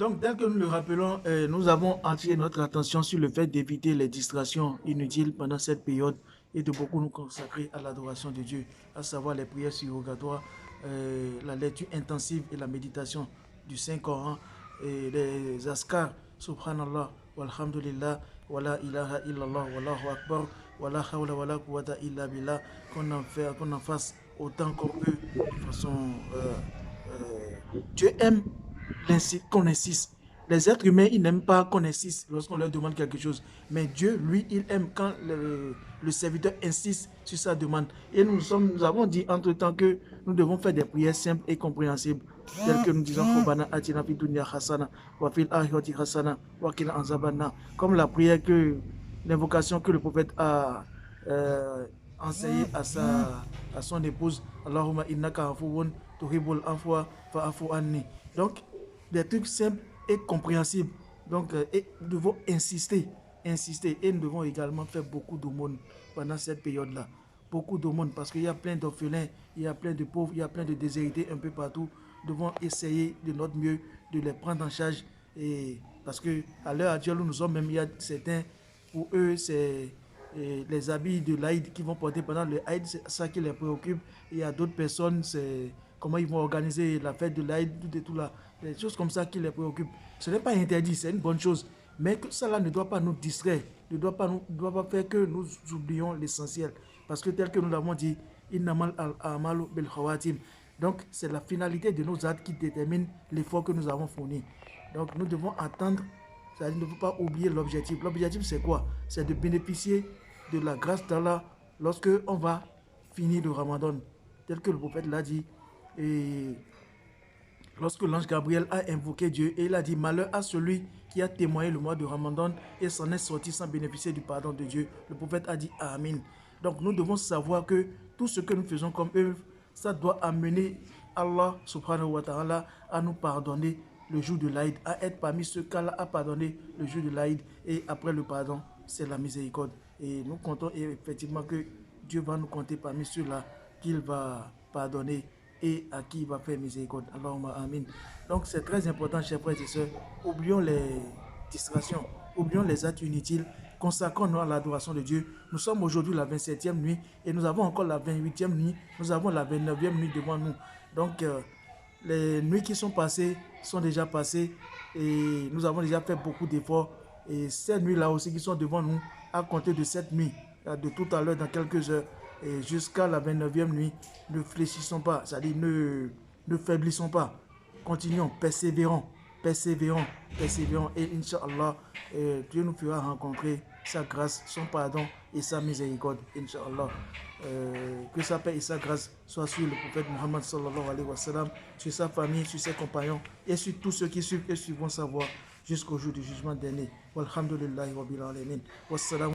Donc, tel que nous le rappelons, nous avons attiré notre attention sur le fait d'éviter les distractions inutiles pendant cette période et de beaucoup nous consacrer à l'adoration de Dieu, à savoir les prières surrogatoires, la lecture intensive et la méditation du Saint-Coran, et les askars, subhanallah, walhamdulillah, wala ilaha illallah, wallahu akbar, wala hawla wala quwwata illa billah, qu'on en fasse autant qu'on peut, de façon... Dieu aime qu'on insiste. Les êtres humains, ils n'aiment pas qu'on insiste lorsqu'on leur demande quelque chose. Mais Dieu, lui, il aime quand le serviteur insiste sur sa demande. Et nous avons dit entre-temps que nous devons faire des prières simples et compréhensibles, telles que nous disons comme la prière l'invocation que le prophète a enseignée à son épouse. Allahumma innaka afuwun tuhibbul afwa fa'afu anni. Donc, des trucs simples et compréhensibles. Donc, et nous devons insister. Et nous devons également faire beaucoup d'aumônes pendant cette période-là. Beaucoup d'aumônes parce qu'il y a plein d'orphelins, il y a plein de pauvres, il y a plein de déshérités un peu partout. Nous devons essayer de notre mieux de les prendre en charge. Et parce qu'à l'heure actuelle où nous sommes, même il y a certains, pour eux, c'est les habits de l'Aïd qu'ils vont porter pendant le Aïd, c'est ça qui les préoccupe. Et il y a d'autres personnes, c'est comment ils vont organiser la fête de l'Aïd, tout là. Des choses comme ça qui les préoccupent. Ce n'est pas interdit, c'est une bonne chose. Mais que cela ne doit pas nous distraire, ne doit pas faire que nous oublions l'essentiel. Parce que tel que nous l'avons dit, donc c'est la finalité de nos actes qui détermine l'effort que nous avons fourni. Donc nous devons attendre, c'est-à-dire ne faut pas oublier l'objectif. L'objectif c'est quoi? C'est de bénéficier de la grâce d'Allah lorsque on va finir le Ramadan. Tel que le prophète l'a dit. Et lorsque l'ange Gabriel a invoqué Dieu et il a dit malheur à celui qui a témoigné le mois de Ramadan et s'en est sorti sans bénéficier du pardon de Dieu. Le prophète a dit Amen. Donc nous devons savoir que tout ce que nous faisons comme œuvre, ça doit amener Allah subhanahu wa ta'ala à nous pardonner le jour de l'Aïd, à être parmi ceux qu'Allah a pardonné le jour de l'Aïd. Et après le pardon, c'est la miséricorde. Et nous comptons effectivement que Dieu va nous compter parmi ceux-là qu'il va pardonner et à qui il va faire miséricorde. Allahumma amin. Donc c'est très important, chers frères et sœurs. Oublions les distractions, oublions les actes inutiles, consacrons-nous à l'adoration de Dieu. Nous sommes aujourd'hui la 27e nuit et nous avons encore la 28e nuit, nous avons la 29e nuit devant nous. Donc les nuits qui sont passées sont déjà passées et nous avons déjà fait beaucoup d'efforts. Et ces nuits-là aussi qui sont devant nous, à compter de cette nuit, de tout à l'heure, dans quelques heures, et jusqu'à la 29e nuit, ne fléchissons pas, c'est-à-dire ne faiblissons pas. Continuons, persévérons. Et Inch'Allah, Dieu nous fera rencontrer sa grâce, son pardon et sa miséricorde. Inch'Allah. Que sa paix et sa grâce soient sur le prophète Muhammad sallallahu alayhi wa sallam, sur sa famille, sur ses compagnons et sur tous ceux qui suivent et suivront sa voie jusqu'au jour du jugement dernier. Walhamdulillahi wa bil alamin. Wassalam.